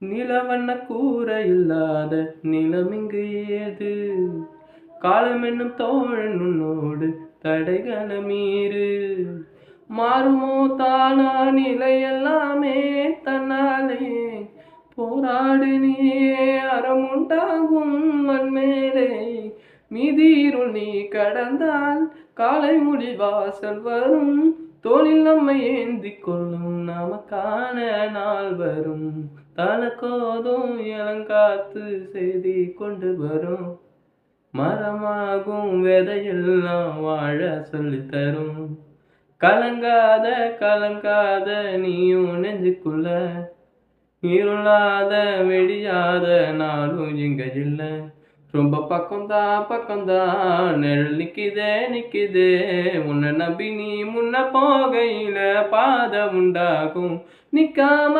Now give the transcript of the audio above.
நிலவண்ண கூரை இல்லாத நிலமிங்கு ஏது? காலம் என்னும் தோழன் உன்னோடு தடைகள மீறு. மாறுமோ தானா நிலையெல்லாமே தன்னாலே? போராடு நீயே அறமுண்டாகும் மண்மேலே. மீதிருள் நீ கடந்தால் காலை மொழி வாசல் வரும். தோளில் நம்மை ஏந்தி கொள்ளும் நமக்கான நாள் வரும். தனக்கோதும் இளங்காத்து செய்தி கொண்டு வரும். மரமாகும் விதையெல்லாம் வாழ சொல்லி தரும். கலங்காத கலங்காத நீயும் நெஞ்சுக்குள்ள. இருளாத வெடியாத நாளும் இங்க இல்ல. ரொம்ப பக்கம்தான் நிழல் நிக்குதே நிக்குதே. உன்னை நம்பி நீ முன்ன போகையில பாதை உண்டாகும் நிக்காம.